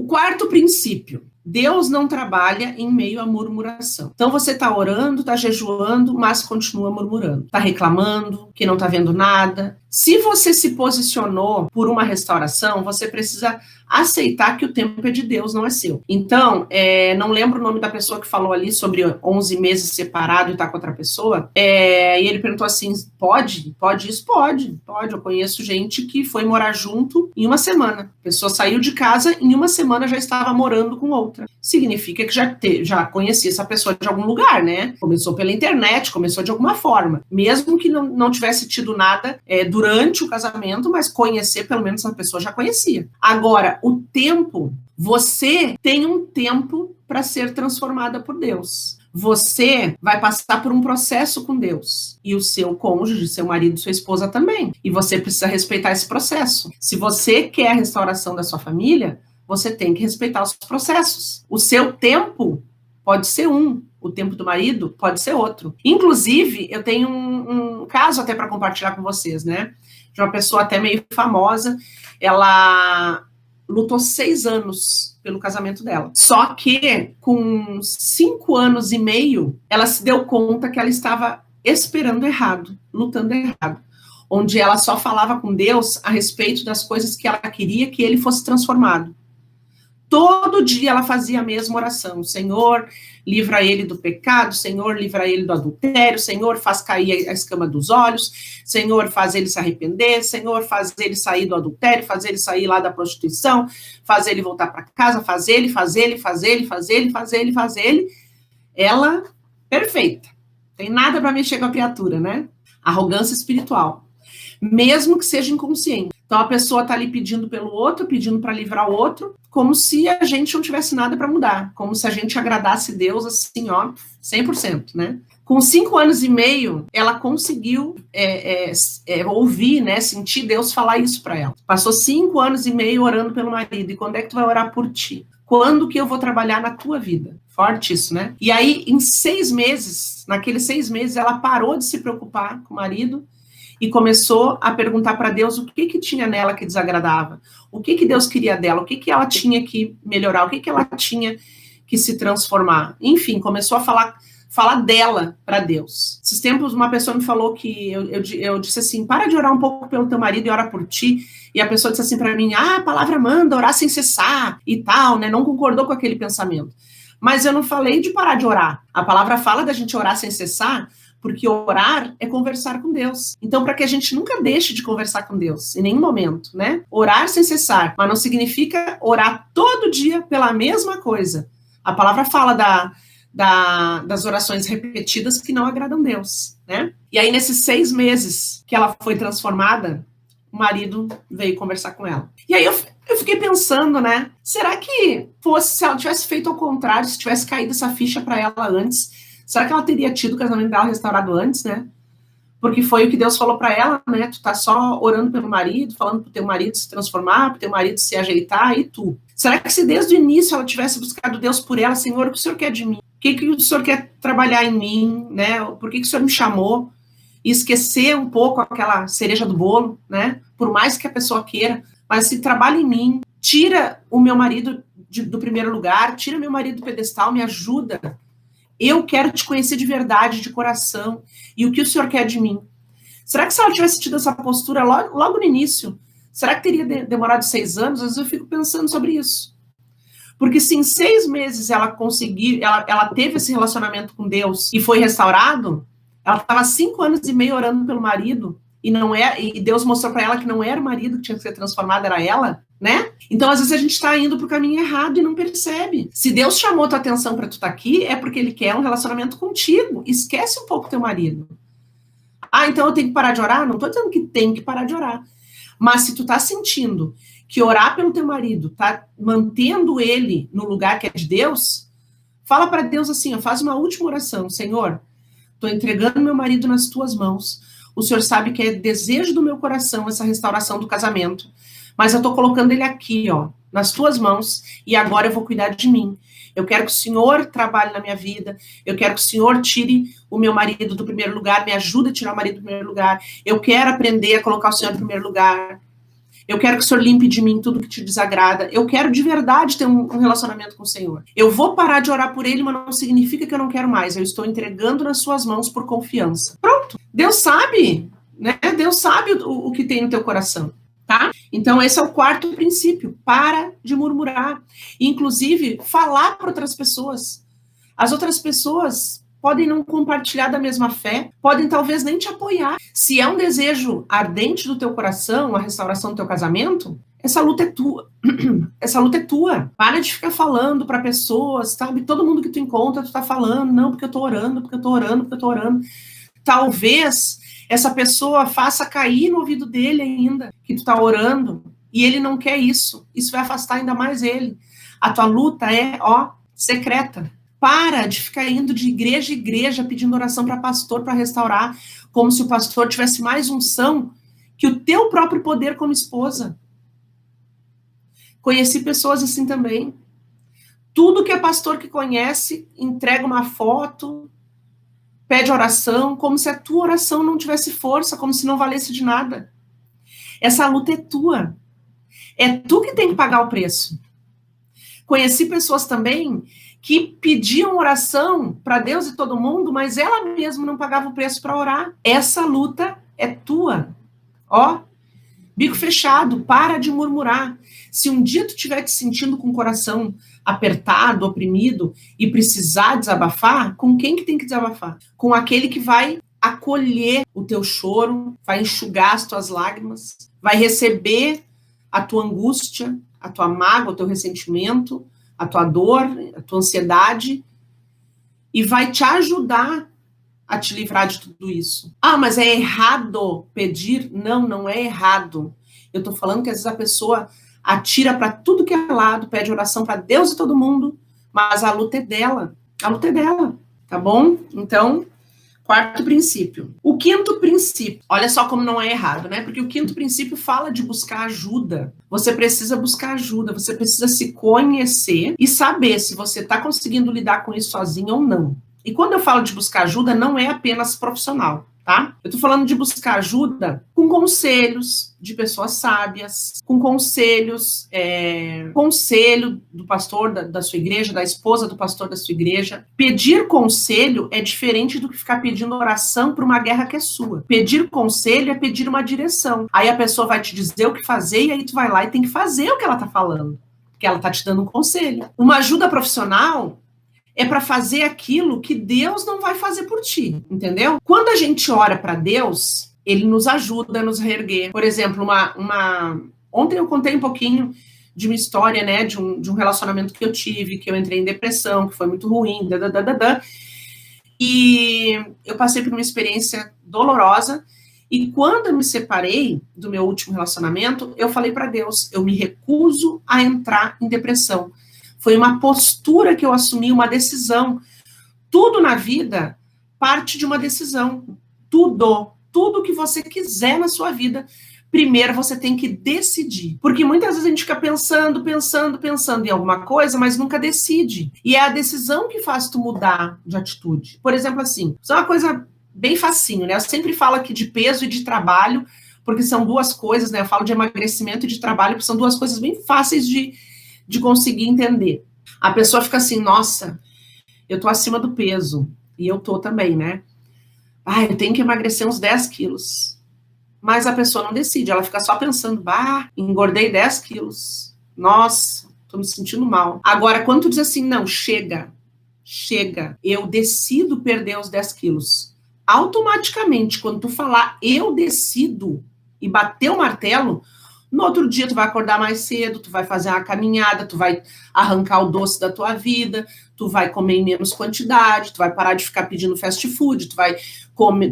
O quarto princípio: Deus não trabalha em meio à murmuração. Então você está orando, está jejuando, mas continua murmurando. Está reclamando, que não está vendo nada. Se você se posicionou por uma restauração, você precisa aceitar que o tempo é de Deus, não é seu. Então, não lembro o nome da pessoa que falou ali sobre 11 meses separado e tá com outra pessoa, e ele perguntou assim, pode isso? Pode. Eu conheço gente que foi morar junto em uma semana. A pessoa saiu de casa, em uma semana já estava morando com outra. Significa que já conhecia essa pessoa de algum lugar, né? Começou pela internet, começou de alguma forma. Mesmo que não tivesse tido nada durante o casamento, mas conhecer, pelo menos essa pessoa já conhecia. Agora, o tempo, você tem um tempo para ser transformada por Deus. Você vai passar por um processo com Deus. E o seu cônjuge, seu marido, sua esposa também. E você precisa respeitar esse processo. Se você quer a restauração da sua família, você tem que respeitar os processos. O seu tempo pode ser o tempo do marido pode ser outro. Inclusive, eu tenho um caso até para compartilhar com vocês, né? De uma pessoa até meio famosa. Ela lutou 6 anos pelo casamento dela. Só que, com 5 anos e meio, ela se deu conta que ela estava esperando errado, lutando errado. Onde ela só falava com Deus a respeito das coisas que ela queria que ele fosse transformado. Todo dia ela fazia a mesma oração. Senhor, livra ele do pecado. Senhor, livra ele do adultério. Senhor, faz cair a escama dos olhos. Senhor, faz ele se arrepender. Senhor, faz ele sair do adultério. Faz ele sair lá da prostituição. Faz ele voltar para casa. Faz ele. Ela, perfeita. Tem nada para mexer com a criatura, né? Arrogância espiritual. Mesmo que seja inconsciente. Então, a pessoa está ali pedindo pelo outro, pedindo para livrar o outro, como se a gente não tivesse nada para mudar, como se a gente agradasse Deus assim, 100%, né? Com 5 anos e meio, ela conseguiu ouvir, né, sentir Deus falar isso para ela. Passou 5 anos e meio orando pelo marido. E quando é que tu vai orar por ti? Quando que eu vou trabalhar na tua vida? Forte isso, né? E aí, em 6 meses, naqueles 6 meses, ela parou de se preocupar com o marido e começou a perguntar para Deus o que tinha nela que desagradava, o que Deus queria dela, o que ela tinha que melhorar, o que ela tinha que se transformar. Enfim, começou a falar dela para Deus. Esses tempos, uma pessoa me falou que eu disse assim, para de orar um pouco pelo teu marido e ora por ti. E a pessoa disse assim para mim, a palavra manda orar sem cessar e tal, né? Não concordou com aquele pensamento. Mas eu não falei de parar de orar. A palavra fala da gente orar sem cessar, porque orar é conversar com Deus. Então, para que a gente nunca deixe de conversar com Deus, em nenhum momento, né? Orar sem cessar, mas não significa orar todo dia pela mesma coisa. A palavra fala das orações repetidas que não agradam Deus, né? E aí, nesses 6 meses que ela foi transformada, o marido veio conversar com ela. E aí eu fiquei pensando, né? Será que se ela tivesse feito ao contrário, se tivesse caído essa ficha para ela antes, será que ela teria tido o casamento dela restaurado antes, né? Porque foi o que Deus falou para ela, né? Tu tá só orando pelo marido, falando pro teu marido se transformar, pro teu marido se ajeitar, e tu. Será que se desde o início ela tivesse buscado Deus por ela, Senhor, o que o Senhor quer de mim? O que o Senhor quer trabalhar em mim, né? Por que o Senhor me chamou? E esquecer um pouco aquela cereja do bolo, né? Por mais que a pessoa queira, mas se trabalha em mim, tira o meu marido do primeiro lugar, tira meu marido do pedestal, me ajuda. Eu quero te conhecer de verdade, de coração, e o que o Senhor quer de mim. Será que se ela tivesse tido essa postura logo no início, será que teria demorado 6 anos? Às vezes eu fico pensando sobre isso. Porque se em 6 meses ela teve esse relacionamento com Deus e foi restaurado, ela estava 5 anos e meio orando pelo marido, e Deus mostrou para ela que não era o marido que tinha que ser transformado, era ela, né? Então, às vezes, a gente está indo para o caminho errado e não percebe. Se Deus chamou tua atenção para tu estar aqui, é porque Ele quer um relacionamento contigo. Esquece um pouco teu marido. Então eu tenho que parar de orar? Não estou dizendo que tem que parar de orar. Mas se tu está sentindo que orar pelo teu marido está mantendo ele no lugar que é de Deus, fala para Deus assim, faz uma última oração. Senhor, estou entregando meu marido nas tuas mãos. O Senhor sabe que é desejo do meu coração essa restauração do casamento. Mas eu estou colocando ele aqui, nas tuas mãos, e agora eu vou cuidar de mim. Eu quero que o Senhor trabalhe na minha vida, eu quero que o Senhor tire o meu marido do primeiro lugar, me ajude a tirar o marido do primeiro lugar, eu quero aprender a colocar o Senhor no primeiro lugar. Eu quero que o Senhor limpe de mim tudo que te desagrada. Eu quero de verdade ter um relacionamento com o Senhor. Eu vou parar de orar por ele, mas não significa que eu não quero mais. Eu estou entregando nas suas mãos por confiança. Pronto. Deus sabe, né? Deus sabe o que tem no teu coração, tá? Então esse é o quarto princípio. Para de murmurar. Inclusive, falar para outras pessoas. As outras pessoas podem não compartilhar da mesma fé, podem talvez nem te apoiar. Se é um desejo ardente do teu coração, a restauração do teu casamento, essa luta é tua. Essa luta é tua. Para de ficar falando para pessoas, sabe? Todo mundo que tu encontra, tu tá falando, não, porque eu tô orando, porque eu tô orando, porque eu tô orando. Talvez essa pessoa faça cair no ouvido dele ainda, que tu tá orando, e ele não quer isso. Isso vai afastar ainda mais ele. A tua luta é, secreta. Para de ficar indo de igreja em igreja pedindo oração para pastor para restaurar, como se o pastor tivesse mais unção que o teu próprio poder como esposa. Conheci pessoas assim também. Tudo que é pastor que conhece, entrega uma foto, pede oração, como se a tua oração não tivesse força, como se não valesse de nada. Essa luta é tua. É tu que tem que pagar o preço. Conheci pessoas também que pediam oração para Deus e todo mundo, mas ela mesma não pagava o preço para orar. Essa luta é tua. Bico fechado, para de murmurar. Se um dia tu estiver te sentindo com o coração apertado, oprimido, e precisar desabafar, com quem que tem que desabafar? Com aquele que vai acolher o teu choro, vai enxugar as tuas lágrimas, vai receber a tua angústia, a tua mágoa, o teu ressentimento, a tua dor, a tua ansiedade, e vai te ajudar a te livrar de tudo isso. Mas é errado pedir? Não, não é errado. Eu tô falando que às vezes a pessoa atira para tudo que é lado, pede oração para Deus e todo mundo, mas a luta é dela. A luta é dela, tá bom? Então, quarto princípio. O quinto princípio, olha só como não é errado, né? Porque o quinto princípio fala de buscar ajuda. Você precisa buscar ajuda, você precisa se conhecer e saber se você está conseguindo lidar com isso sozinho ou não. E quando eu falo de buscar ajuda, não é apenas profissional, tá? Eu tô falando de buscar ajuda com conselhos de pessoas sábias, com conselhos, conselho do pastor da sua igreja, da esposa do pastor da sua igreja. Pedir conselho é diferente do que ficar pedindo oração para uma guerra que é sua. Pedir conselho é pedir uma direção. Aí a pessoa vai te dizer o que fazer e aí tu vai lá e tem que fazer o que ela tá falando, porque ela tá te dando um conselho. Uma ajuda profissional é para fazer aquilo que Deus não vai fazer por ti, entendeu? Quando a gente ora para Deus, ele nos ajuda a nos reerguer. Por exemplo, ontem eu contei um pouquinho de uma história, né, de um relacionamento que eu tive, que eu entrei em depressão, que foi muito ruim, e eu passei por uma experiência dolorosa, e quando eu me separei do meu último relacionamento, eu falei para Deus, eu me recuso a entrar em depressão. Foi uma postura que eu assumi, uma decisão. Tudo na vida parte de uma decisão. Tudo que você quiser na sua vida, primeiro você tem que decidir. Porque muitas vezes a gente fica pensando em alguma coisa, mas nunca decide. E é a decisão que faz tu mudar de atitude. Por exemplo, assim, isso é uma coisa bem facinho, né? Eu sempre falo aqui de peso e de trabalho, porque são duas coisas, né? Eu falo de emagrecimento e de trabalho, porque são duas coisas bem fáceis de conseguir entender. A pessoa fica assim, nossa, eu tô acima do peso, e eu tô também, né? Eu tenho que emagrecer uns 10 quilos. Mas a pessoa não decide, ela fica só pensando, engordei 10 quilos. Nossa, tô me sentindo mal. Agora, quando tu diz assim, não, chega, eu decido perder os 10 quilos. Automaticamente, quando tu falar, eu decido, e bater o martelo, no outro dia tu vai acordar mais cedo, tu vai fazer uma caminhada, tu vai arrancar o doce da tua vida, tu vai comer em menos quantidade, tu vai parar de ficar pedindo fast food, tu vai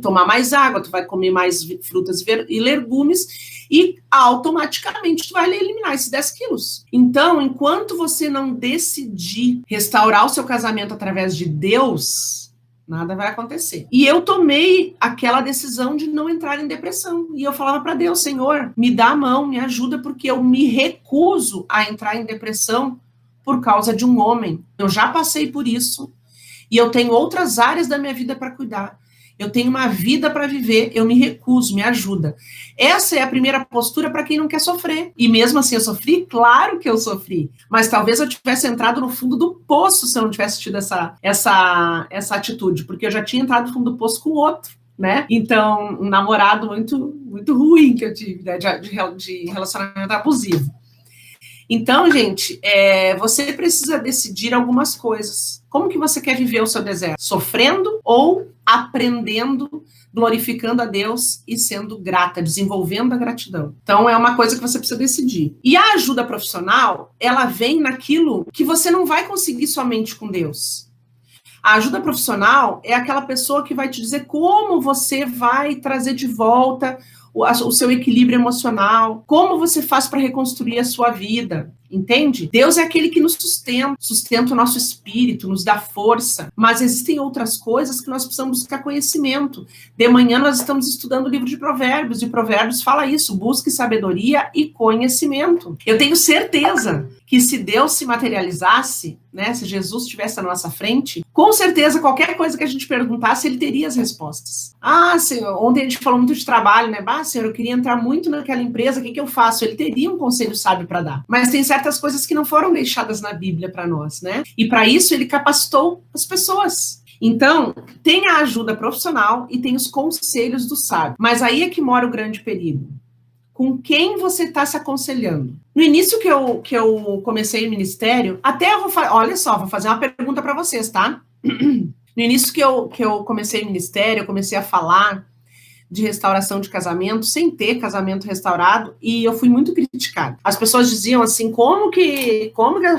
tomar mais água, tu vai comer mais frutas e legumes e automaticamente tu vai eliminar esses 10 quilos. Então, enquanto você não decidir restaurar o seu casamento através de Deus, nada vai acontecer. E eu tomei aquela decisão de não entrar em depressão. E eu falava para Deus, Senhor, me dá a mão, me ajuda, porque eu me recuso a entrar em depressão por causa de um homem. Eu já passei por isso e eu tenho outras áreas da minha vida para cuidar. eu tenho uma vida para viver, eu me recuso, me ajuda. Essa é a primeira postura para quem não quer sofrer. E mesmo assim eu sofri? Claro que eu sofri. Mas talvez eu tivesse entrado no fundo do poço se eu não tivesse tido essa atitude, porque eu já tinha entrado no fundo do poço com o outro, né? Então, um namorado muito ruim que eu tive, né? de relacionamento abusivo. Então, gente, você precisa decidir algumas coisas. Como que você quer viver o seu deserto? Sofrendo ou aprendendo, glorificando a Deus e sendo grata, desenvolvendo a gratidão? Então, é uma coisa que você precisa decidir. E a ajuda profissional, ela vem naquilo que você não vai conseguir somente com Deus. A ajuda profissional é aquela pessoa que vai te dizer como você vai trazer de volta o seu equilíbrio emocional, como você faz para reconstruir a sua vida, entende? Deus é aquele que nos sustenta o nosso espírito, nos dá força, mas existem outras coisas que nós precisamos buscar conhecimento. De manhã nós estamos estudando o livro de Provérbios, e Provérbios fala isso, busque sabedoria e conhecimento. Eu tenho certeza que se Deus se materializasse, né, se Jesus estivesse à nossa frente, com certeza qualquer coisa que a gente perguntasse, ele teria as respostas. Ah, Senhor, ontem a gente falou muito de trabalho, né? Ah, Senhor, eu queria entrar muito naquela empresa, o que eu faço? Ele teria um conselho sábio para dar. Mas tem certas coisas que não foram deixadas na Bíblia para nós, né? E para isso ele capacitou as pessoas. Então, tem a ajuda profissional e tem os conselhos do sábio. Mas aí é que mora o grande perigo. Com quem você está se aconselhando? No início que eu comecei o ministério, até eu olha só, vou fazer uma pergunta para vocês, tá? No início que eu comecei o ministério, eu comecei a falar de restauração de casamento, sem ter casamento restaurado, e eu fui muito criticada. As pessoas diziam assim, como que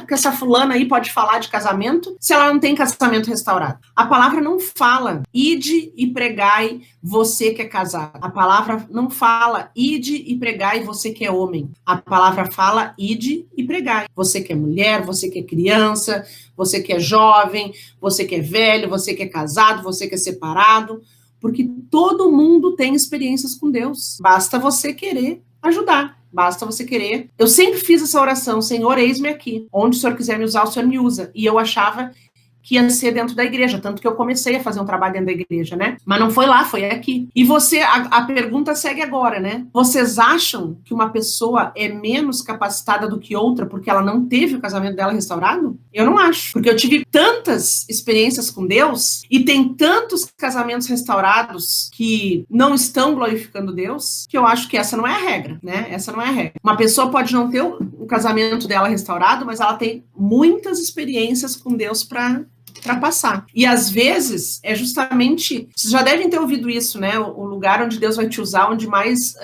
essa fulana aí pode falar de casamento se ela não tem casamento restaurado? A palavra não fala, ide e pregai você que é casado. A palavra não fala, ide e pregai você que é homem. A palavra fala, ide e pregai. Você que é mulher, você que é criança, você que é jovem, você que é velho, você que é casado, você que é separado, porque todo mundo tem experiências com Deus. Basta você querer ajudar. Basta você querer. Eu sempre fiz essa oração, Senhor, eis-me aqui. Onde o Senhor quiser me usar, o Senhor me usa. E eu achava que ia ser dentro da igreja, tanto que eu comecei a fazer um trabalho dentro da igreja, né? Mas não foi lá, foi aqui. E a pergunta segue agora, né? Vocês acham que uma pessoa é menos capacitada do que outra porque ela não teve o casamento dela restaurado? Eu não acho. Porque eu tive tantas experiências com Deus e tem tantos casamentos restaurados que não estão glorificando Deus, que eu acho que essa não é a regra, né? Essa não é a regra. Uma pessoa pode não ter o casamento dela restaurado, mas ela tem muitas experiências com Deus para passar. E às vezes é justamente, vocês já devem ter ouvido isso, né? O lugar onde Deus vai te usar, onde mais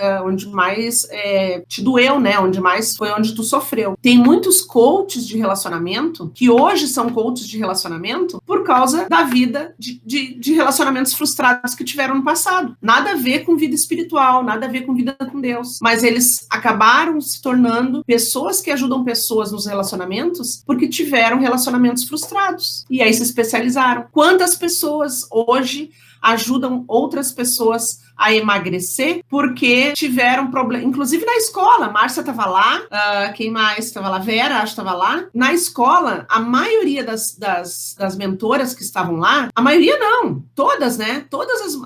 te doeu, né? Onde mais foi onde tu sofreu. Tem muitos coaches de relacionamento que hoje são coaches de relacionamento por causa da vida de relacionamentos frustrados que tiveram no passado. Nada a ver com vida espiritual, nada a ver com vida com Deus. Mas eles acabaram se tornando pessoas que ajudam pessoas nos relacionamentos porque tiveram relacionamentos frustrados. E aí se especializaram. Quantas pessoas hoje ajudam outras pessoas a emagrecer porque tiveram problema, inclusive na escola, Márcia estava lá, quem mais estava lá? Vera, acho que estava lá. Na escola, a maioria das mentoras que estavam lá, a maioria não, todas, né? Todas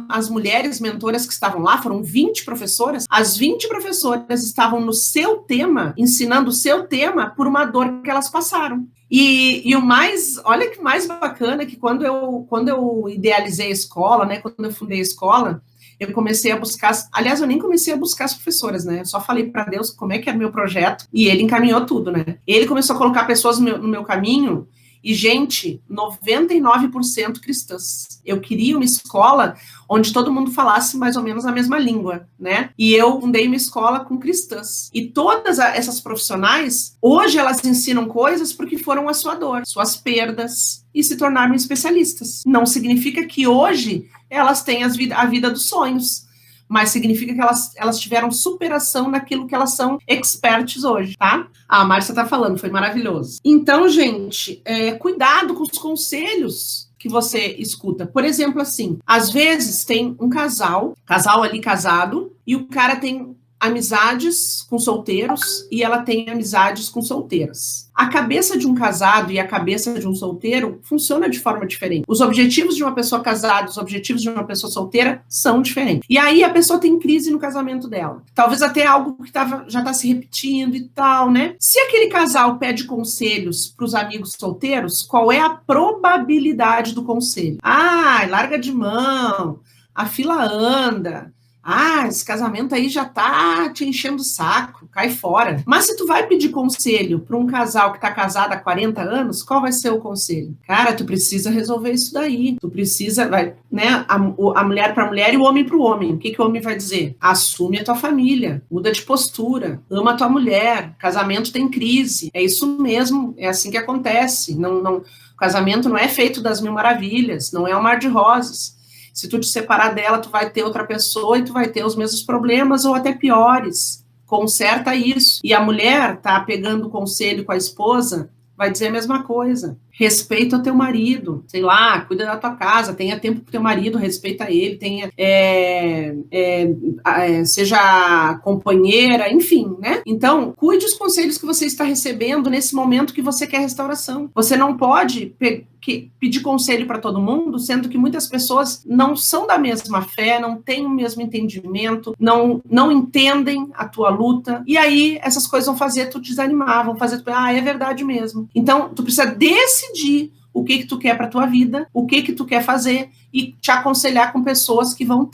as mulheres mentoras que estavam lá, foram 20 professoras, as 20 professoras estavam no seu tema, ensinando o seu tema por uma dor que elas passaram. E o mais, olha que mais bacana, que quando eu idealizei a escola, né, quando eu fundei a escola, eu comecei a buscar, aliás, eu nem comecei a buscar as professoras, né, eu só falei para Deus como é que era o meu projeto, e ele encaminhou tudo, né, ele começou a colocar pessoas no meu caminho, e gente, 99% cristãs. Eu queria uma escola onde todo mundo falasse mais ou menos a mesma língua, né? E eu fundei uma escola com cristãs. E todas essas profissionais, hoje elas ensinam coisas porque foram a sua dor, suas perdas, e se tornaram especialistas. Não significa que hoje elas têm a vida dos sonhos, mas significa que elas tiveram superação naquilo que elas são experts hoje, tá? A Márcia tá falando, foi maravilhoso. Então, gente, cuidado com os conselhos que você escuta. Por exemplo, assim, às vezes tem um casal ali casado, e o cara tem amizades com solteiros e ela tem amizades com solteiras. A cabeça de um casado e a cabeça de um solteiro funciona de forma diferente. Os objetivos de uma pessoa casada, os objetivos de uma pessoa solteira são diferentes. E aí a pessoa tem crise no casamento dela. Talvez até algo que já está se repetindo e tal, né? Se aquele casal pede conselhos para os amigos solteiros, qual é a probabilidade do conselho? Ah, larga de mão, a fila anda. Ah, esse casamento aí já tá te enchendo o saco, cai fora. Mas se tu vai pedir conselho para um casal que tá casado há 40 anos, qual vai ser o conselho? Cara, tu precisa resolver isso daí. Tu precisa, né, a mulher para mulher e o homem para o homem. O que o homem vai dizer? Assume a tua família, muda de postura, ama a tua mulher, casamento tem crise. É isso mesmo, é assim que acontece. O casamento não é feito das mil maravilhas, não é um mar de rosas. Se tu te separar dela, tu vai ter outra pessoa e tu vai ter os mesmos problemas ou até piores. Conserta isso. E a mulher tá pegando conselho com a esposa, vai dizer a mesma coisa. Respeita o teu marido, sei lá, cuida da tua casa, tenha tempo pro teu marido, respeita ele, seja companheira, enfim, né? Então, cuide os conselhos que você está recebendo nesse momento que você quer restauração. Você não pode pedir conselho para todo mundo, sendo que muitas pessoas não são da mesma fé, não têm o mesmo entendimento, não entendem a tua luta, e aí essas coisas vão fazer tu desanimar, vão fazer tu, é verdade mesmo. Então, tu precisa decidir o que tu quer para tua vida, o que tu quer fazer e te aconselhar com pessoas que vão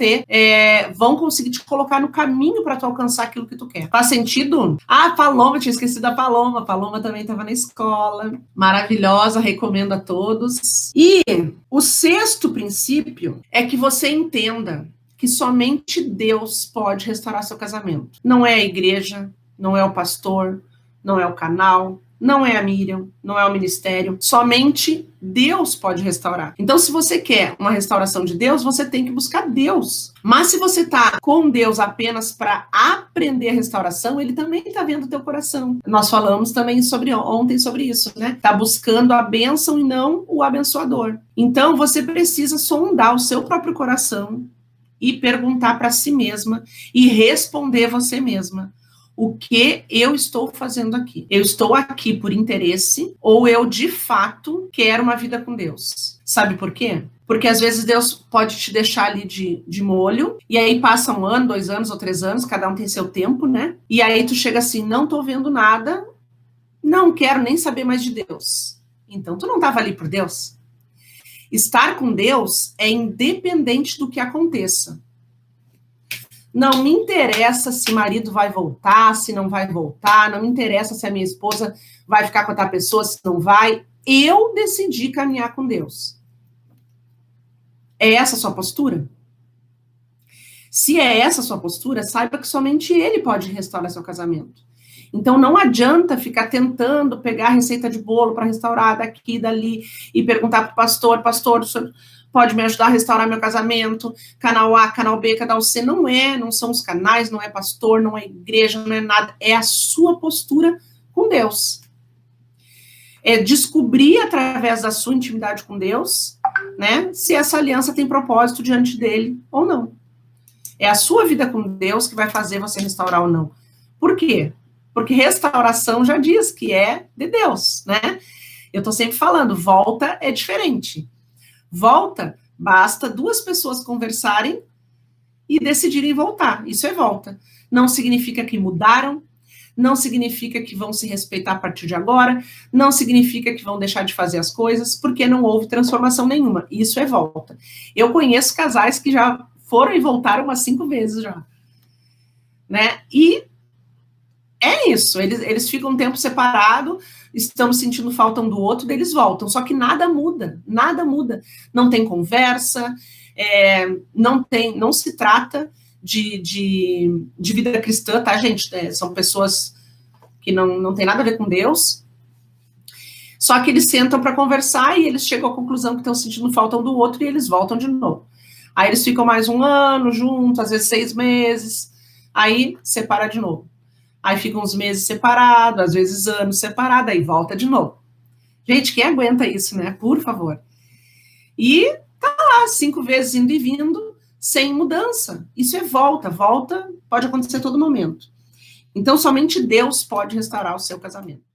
conseguir te colocar no caminho para tu alcançar aquilo que tu quer. Faz sentido? Ah, Paloma, tinha esquecido da Paloma. Paloma também estava na escola. Maravilhosa, recomendo a todos. E o 6º princípio é que você entenda que somente Deus pode restaurar seu casamento. Não é a igreja, não é o pastor, não é o canal, não é a Miriam, não é o ministério, somente Deus pode restaurar. Então, se você quer uma restauração de Deus, você tem que buscar Deus. Mas se você está com Deus apenas para aprender a restauração, ele também está vendo o teu coração. Nós falamos também ontem sobre isso, né? Está buscando a bênção e não o abençoador. Então, você precisa sondar o seu próprio coração e perguntar para si mesma e responder você mesma. O que eu estou fazendo aqui? Eu estou aqui por interesse ou eu, de fato, quero uma vida com Deus? Sabe por quê? Porque, às vezes, Deus pode te deixar ali de molho, e aí passa 1 ano, 2 anos ou 3 anos, cada um tem seu tempo, né? E aí tu chega assim, não tô vendo nada, não quero nem saber mais de Deus. Então, tu não estava ali por Deus? Estar com Deus é independente do que aconteça. Não me interessa se marido vai voltar, se não vai voltar, não me interessa se a minha esposa vai ficar com outra pessoa, se não vai. Eu decidi caminhar com Deus. É essa a sua postura? Se é essa a sua postura, saiba que somente Ele pode restaurar seu casamento. Então não adianta ficar tentando pegar a receita de bolo para restaurar daqui e dali e perguntar para o pastor, o senhor pode me ajudar a restaurar meu casamento, canal A, canal B, canal C, não são os canais, não é pastor, não é igreja, não é nada, é a sua postura com Deus. É descobrir através da sua intimidade com Deus, né, se essa aliança tem propósito diante dele ou não. É a sua vida com Deus que vai fazer você restaurar ou não. Por quê? Porque restauração já diz que é de Deus, né? Eu tô sempre falando, volta é diferente. Volta, basta 2 pessoas conversarem e decidirem voltar. Isso é volta. Não significa que mudaram, não significa que vão se respeitar a partir de agora, não significa que vão deixar de fazer as coisas, porque não houve transformação nenhuma. Isso é volta. Eu conheço casais que já foram e voltaram umas 5 vezes já. Né? E é isso, eles ficam um tempo separado, estão sentindo falta um do outro, daí eles voltam, só que nada muda, não tem conversa, não se trata de vida cristã, tá, gente? São pessoas que não tem nada a ver com Deus, só que eles sentam para conversar e eles chegam à conclusão que estão sentindo falta um do outro e eles voltam de novo. Aí eles ficam mais 1 ano juntos, às vezes 6 meses, aí separa de novo. Aí fica uns meses separados, às vezes anos separados, aí volta de novo. Gente, quem aguenta isso, né? Por favor. E tá lá, 5 vezes indo e vindo, sem mudança. Isso é volta pode acontecer a todo momento. Então, somente Deus pode restaurar o seu casamento.